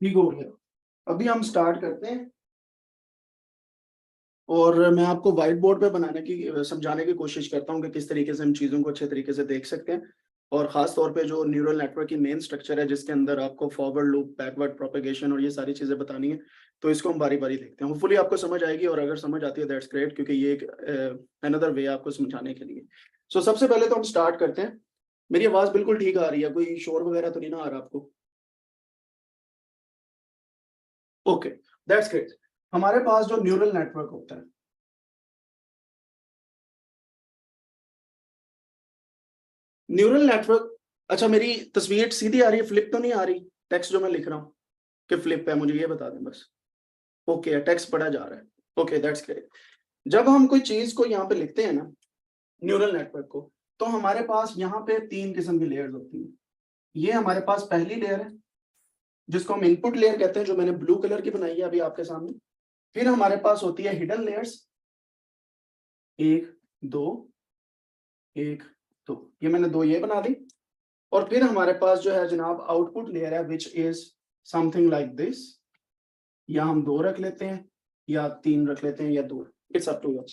ठीक हो गया। अभी हम स्टार्ट करते हैं और मैं आपको व्हाइट बोर्ड पे बनाने की समझाने की कोशिश करता हूँ कि किस तरीके से हम चीज़ों को अच्छे तरीके से देख सकते हैं। और खास तौर पे जो न्यूरल नेटवर्क की मेन स्ट्रक्चर है जिसके अंदर आपको फॉरवर्ड लूप, बैकवर्ड प्रोपेगेशन और ये सारी चीज़ें बतानी है, तो इसको हम बारी-बारी देखते हैं। होपफुली आपको समझ आएगी और अगर समझ आती है दैट्स ग्रेट, क्योंकि ये एक अनदर वे है आपको समझाने के लिए। सो सबसे पहले तो हम स्टार्ट करते हैं। मेरी आवाज़ बिल्कुल ठीक आ रही है, कोई शोर वगैरह तो नहीं ना आ रहा आपको? Okay, that's great. हमारे पास जो न्यूरल नेटवर्क होता है, न्यूरल नेटवर्क। अच्छा, मेरी तस्वीर सीधी आ रही है, फ्लिप तो नहीं आ रही? टेक्स्ट जो मैं लिख रहा हूँ कि फ्लिप है, मुझे ये बता दें बस। ओके है, टेक्स्ट पढ़ा जा रहा है। Okay, that's great. जब हम कोई चीज को यहाँ पे लिखते हैं ना, न्यूरल नेटवर्क को, तो हमारे पास यहाँ पे तीन किस्म की लेयर्स होती हैं। ये हमारे पास पहली लेयर है जिसको हम इनपुट लेयर कहते हैं, जो मैंने ब्लू कलर की बनाई है अभी आपके सामने। फिर हमारे पास होती है हिडन लेयर्स, एक, दो, एक, दो, ये मैंने दो ये बना दी। और फिर हमारे पास जो है जनाब आउटपुट लेयर है, which is something like this. या हम दो रख लेते हैं या तीन रख लेते हैं या दो, इट्स अप टू यू।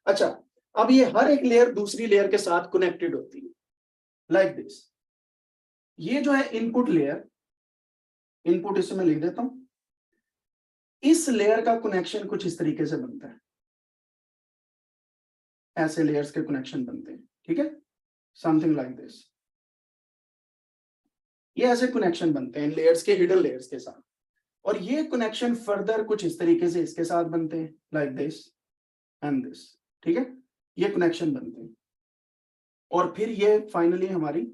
अच्छा, अब ये हर एक लेयर दूसरी लेयर के साथ कनेक्टेड होती है लाइक दिस। ये जो है इनपुट लेयर, इनपुट इसे मैं लिख देता हूं। इस लेयर का कनेक्शन कुछ इस तरीके से बनता है, ऐसे लेयर्स के कनेक्शन बनते हैं, ठीक है, समथिंग लाइक दिस। ये ऐसे कनेक्शन बनते हैं लेयर्स के, हिडन लेयर्स के साथ। और ये कनेक्शन फर्दर कुछ इस तरीके से इसके साथ बनते हैं, लाइक दिस एंड दिस, ठीक है, ये कनेक्शन बनते हैं। और फिर ये फाइनली हमारी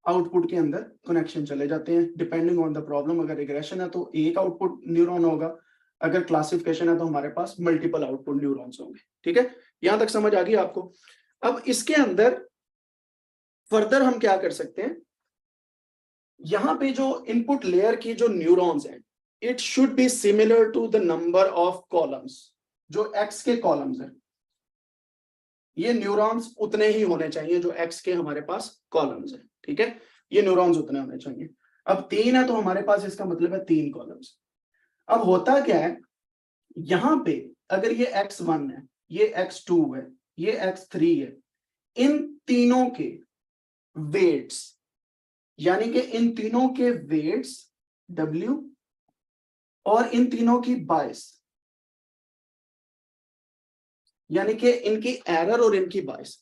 आउटपुट के अंदर कनेक्शन चले जाते हैं, डिपेंडिंग ऑन द प्रॉब्लम। अगर रिग्रेशन है तो एक आउटपुट न्यूरॉन होगा, अगर क्लासिफिकेशन है तो हमारे पास मल्टीपल आउटपुट न्यूरॉन्स होंगे, ठीक है। यहां तक समझ आ गई आपको? अब इसके अंदर फर्दर हम क्या कर सकते हैं, यहां पे जो इनपुट लेयर की जो न्यूरॉन्स हैं, it should be similar to the number of columns. जो एक्स के कॉलम्स हैं, ये न्यूरॉन्स उतने ही होने चाहिए जो एक्स के हमारे पास कॉलम्स हैं, ठीक है, ये न्यूरॉन्स उतने होने चाहिए। अब तीन है तो हमारे पास इसका मतलब है तीन कॉलम्स। अब होता क्या है, यहां पे अगर ये x1 है, ये x2 है, ये x3 है, इन तीनों के वेट्स, यानी कि इन तीनों के वेट्स w और इन तीनों की बाइस, यानी कि इनकी एरर और इनकी बाइस,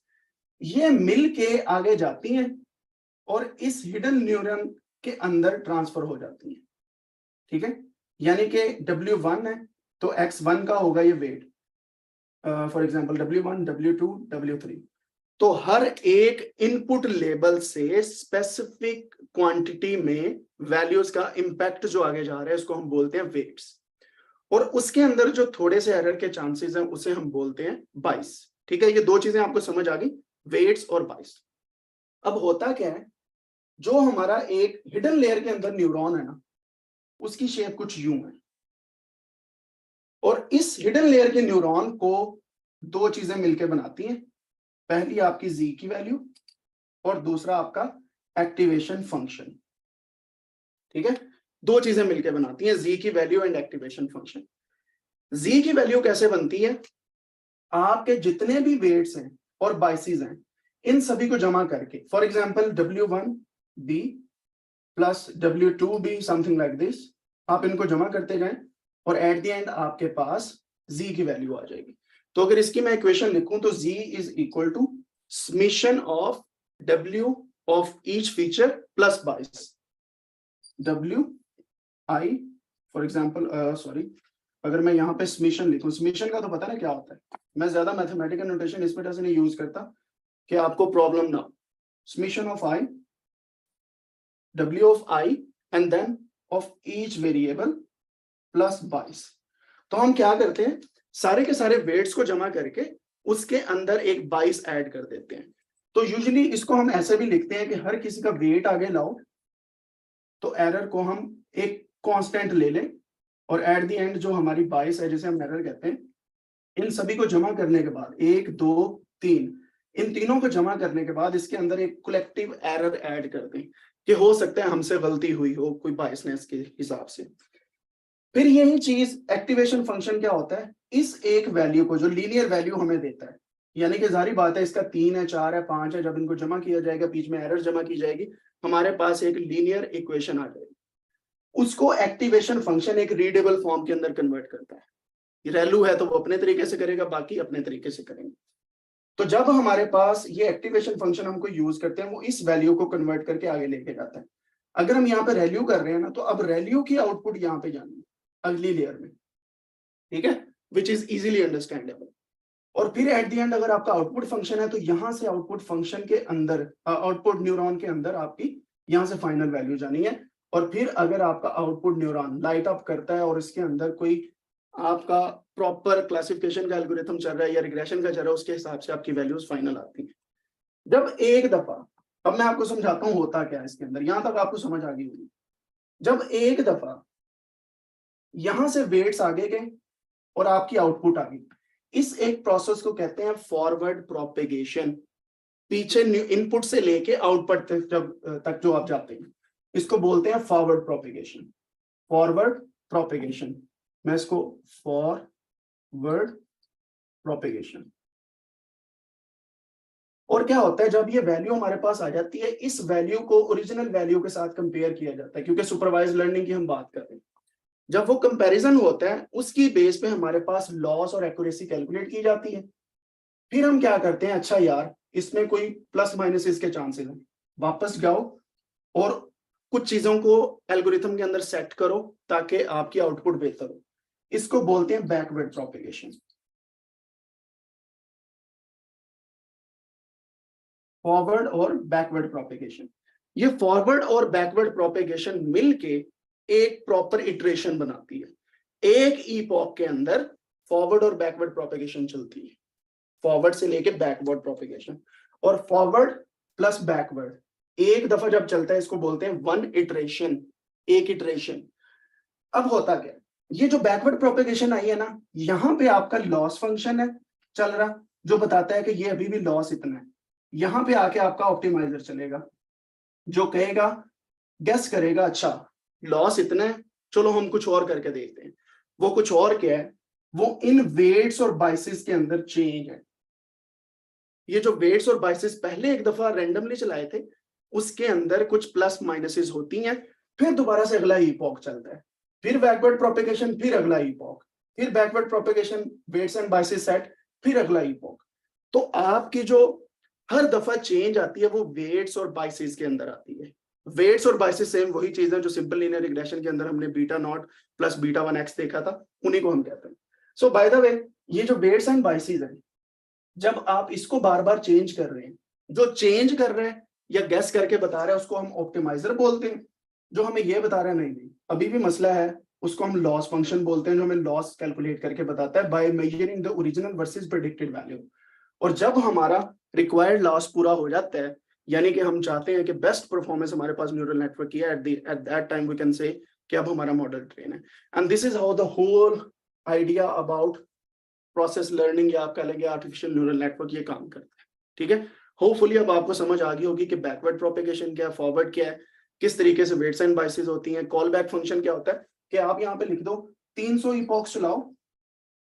ये मिल के आगे जाती हैं और इस हिडन न्यूरॉन के अंदर ट्रांसफर हो जाती हैं, ठीक है। यानी कि W1 है तो X1 का होगा ये wait, for example W1, W2, W3। तो हर एक इनपुट लेबल से स्पेसिफिक क्वांटिटी में वैल्यूज का इंपैक्ट जो आगे जा रहा है उसको हम बोलते हैं वेट्स। और उसके अंदर जो थोड़े से एरर के चांसेस हैं उसे हम बोलते हैं बाइस, ठीक है। ये दो चीजें आपको समझ आ गई, वेट्स और बाइस। अब होता क्या है, जो हमारा एक हिडन लेयर के अंदर न्यूरॉन है ना, उसकी शेप कुछ यूं है। और इस हिडन लेयर के न्यूरॉन को दो चीजें मिलकर बनाती हैं, पहली आपकी जी की वैल्यू और दूसरा आपका एक्टिवेशन फंक्शन, ठीक है। दो चीजें मिलकर बनाती हैं, जी की वैल्यू एंड एक्टिवेशन फंक्शन। जी की वैल्यू कैसे बनती है, आपके जितने भी वेट्स हैं और बाइसिस हैं, इन सभी को जमा करके, for example W1 B plus W2 B, something like this, आप इनको जमा करते जाएं और एट द एंड आपके पास z की वैल्यू आ जाएगी। तो अगर इसकी मैं इक्वेशन लिखूं तो z is equal to summation of w of each feature plus bias, w i, for example sorry, अगर मैं यहाँ पे समेशन लिखूं, समेशन का तो पता ना क्या होता है, मैं ज्यादा मैथमेटिकल नोटेशन इस वजह से नहीं यूज करता कि आपको प्रॉब्लम ना हो। Summation of i, w of i and then of each variable plus 22। तो हम क्या करते हैं, सारे के सारे वेट्स को जमा करके उसके अंदर एक 22 ऐड कर देते हैं। तो यूजुअली इसको हम ऐसे भी लिखते हैं कि हर किसी का वेट आगे लाओ तो एरर को हम एक कांस्टेंट ले लें और एट द एंड जो हमारी 22 है जिसे हम एरर कहते हैं, इन सभी को जमा करने के बाद, एक, दो, तीन, इन तीनों को जमा करने के बाद इसके अंदर एक कलेक्टिव एरर ऐड कर दें कि हो सकता है हमसे गलती हुई हो कोई बायसनेस के हिसाब से। फिर यही चीज एक्टिवेशन फंक्शन क्या होता है, इस एक वैल्यू को जो लीनियर वैल्यू हमें देता है, यानी कि जारी बात है इसका 3 है 4 है 5 है, जब इनको जमा किया जाएगा बीच में एरर जमा की जाएगी, हमारे पास एक लीनियर इक्वेशन आ जाएगी। उसको एक्टिवेशन फंक्शन एक रीडेबल फॉर्म के अंदर कन्वर्ट करता है। रैलू है तो वो अपने तरीके से करेगा, बाकी अपने तरीके से करेंगे। तो जब हमारे पास ये एक्टिवेशन फंक्शन हमको यूज करते हैं, वो इस वैल्यू को कन्वर्ट करके आगे लेके जाता है। अगर हम यहाँ पे वैल्यू कर रहे हैं ना, तो अब वैल्यू की आउटपुट यहाँ पे जानी है अगली लेयर में, ठीक है, विच इज इजीली अंडरस्टैंडेबल। और फिर एट द एंड अगर आपका आउटपुट फंक्शन है, तो यहां से आउटपुट फंक्शन के अंदर, आउटपुट न्यूरॉन के अंदर आपकी यहाँ से फाइनल वैल्यू जानी है। और फिर अगर आपका आउटपुट न्यूरॉन लाइट अप करता है और इसके अंदर कोई आपका प्रॉपर क्लासिफिकेशन का एल्गोरिथम चल रहा है या रिग्रेशन का चल रहा है, उसके हिसाब से आपकी वैल्यूज फाइनल आती है। जब एक दफा, अब मैं आपको समझाता हूं होता क्या है इसके अंदर, यहां तक आपको समझ आ गई होगी। जब एक दफा यहां से वेट्स आगे गए और आपकी आउटपुट आ गई, इस एक प्रोसेस को कहते हैं फॉरवर्ड प्रोपेगेशन। पीछे इनपुट से लेके आउटपुट तक जो आप जाते हैं, इसको बोलते हैं फॉरवर्ड प्रोपेगेशन। फॉरवर्ड प्रोपेगेशन, मैं इसको फॉरवर्ड प्रोपेगेशन। और क्या होता है, जब ये वैल्यू हमारे पास आ जाती है, इस वैल्यू को ओरिजिनल वैल्यू के साथ कंपेयर किया जाता है, क्योंकि सुपरवाइज लर्निंग की हम बात कर रहे हैं। जब वो कंपैरिजन होता है, उसकी बेस पे हमारे पास लॉस और एक्यूरेसी कैलकुलेट की जाती है। फिर हम क्या करते हैं, अच्छा यार इसमें कोई प्लस माइनस इसके चांसेस हैं, वापस जाओ और कुछ चीजों को एल्गोरिथम के अंदर सेट करो ताकि आपकी आउटपुट बेहतर हो। इसको बोलते हैं बैकवर्ड प्रोपेगेशन। फॉरवर्ड और बैकवर्ड प्रोपेगेशन, ये फॉरवर्ड और बैकवर्ड प्रोपेगेशन मिलके एक प्रॉपर इटरेशन बनाती है। एक ईपॉक के अंदर फॉरवर्ड और बैकवर्ड प्रोपेगेशन चलती है, फॉरवर्ड से लेके बैकवर्ड प्रोपेगेशन। और फॉरवर्ड प्लस बैकवर्ड एक दफा जब चलता है, इसको बोलते हैं वन इटरेशन, एक इटरेशन। अब होता क्या, ये जो बैकवर्ड प्रोपेगेशन आई है ना, यहां पे आपका लॉस फंक्शन है चल रहा, जो बताता है कि ये अभी भी लॉस इतना है। यहां पे आके आपका ऑप्टिमाइजर चलेगा, जो कहेगा, गेस करेगा, अच्छा लॉस इतना है, चलो हम कुछ और करके देखते हैं। वो कुछ और क्या है, वो इन वेट्स और बाइसेस के अंदर चेंज है। ये जो वेट्स और बाइसेस पहले एक दफा रैंडमली चलाए थे, उसके अंदर कुछ प्लस माइनसेस होती हैं। फिर दोबारा से अगला ईपॉक चलता है, फिर बैकवर्ड प्रोपेगेशन, फिर अगला ईपॉक, फिर backward propagation, weights and biases set, फिर अगला ईपॉक। तो आपकी जो हर दफा चेंज आती है, वो वेट्स और बाइसेस के अंदर आती है। वेट्स और बाइसेस सेम वही चीज है जो सिंपल लीनियर रिग्रेशन के अंदर हमने beta not plus beta 1x देखा था, उन्हीं को हम कहते हैं। सो बाय द वे, ये जो वेट्स एंड बाइसेस है, जब आप इसको बार बार चेंज कर रहे हैं, जो चेंज कर रहे हैं या गैस करके बता रहे हैं, उसको हम ऑप्टिमाइजर बोलते हैं। जो हमें ये बता रहा है नहीं अभी भी मसला है, उसको हम लॉस फंक्शन बोलते हैं, जो हमें लॉस कैलकुलेट करके बताता है by measuring the original versus predicted value. और जब हमारा रिक्वायर्ड लॉस पूरा हो जाता है, यानी कि हम चाहते हैं कि बेस्ट परफॉर्मेंस हमारे पास न्यूरल नेटवर्क की है, at that time we can say कि अब हमारा मॉडल ट्रेन है। And this is how the whole idea about process learning या आप कह लेंगे आर्टिफिशियल न्यूरल नेटवर्क ये काम करता है। ठीक है, होपफुली अब आपको समझ आ गई होगी कि बैकवर्ड प्रोपेगेशन क्या है, फॉरवर्ड क्या है, किस तरीके से वेट्स एंड बाइसेस होती हैं। कॉल बैक फंक्शन क्या होता है कि आप यहाँ पे लिख दो 300 ईपॉक्स चलाओ,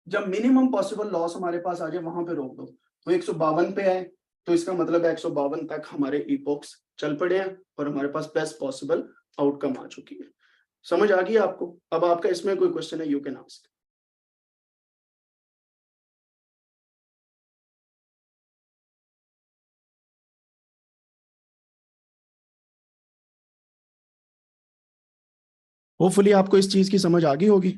जब मिनिमम पॉसिबल लॉस हमारे पास आ जाए वहां पे रोक दो। तो 152 पे है, तो इसका मतलब है 152 तक हमारे ईपॉक्स चल पड़े हैं और हमारे पास बेस्ट पॉसिबल आउटकम आ चुकी है। समझ आ गई आपको? अब आपका इसमें कोई क्वेश्चन है, यू कैन आस्क। होपफुली आपको इस चीज की समझ आ गई होगी।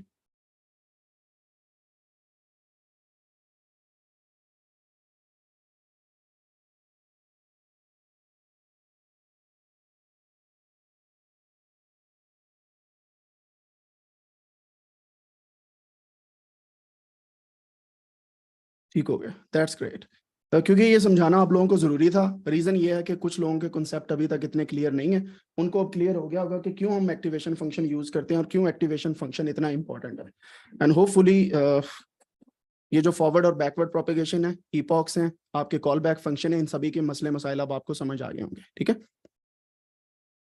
ठीक हो गया, दैट्स ग्रेट। क्योंकि ये समझाना आप लोगों को जरूरी था। रीजन ये है कि कुछ लोगों के कॉन्सेप्ट अभी तक इतने क्लियर नहीं है, उनको अब क्लियर हो गया होगा कि क्यों हम एक्टिवेशन फंक्शन यूज करते हैं और क्यों एक्टिवेशन फंक्शन इतना इंपॉर्टेंट है। एंड होपफुली ये जो फॉरवर्ड और बैकवर्ड प्रोपेगेशन है, ईपॉक्स हैं, आपके कॉल बैक फंक्शन है, इन सभी के मसले मसाइल अब आपको समझ आ गए होंगे। ठीक है।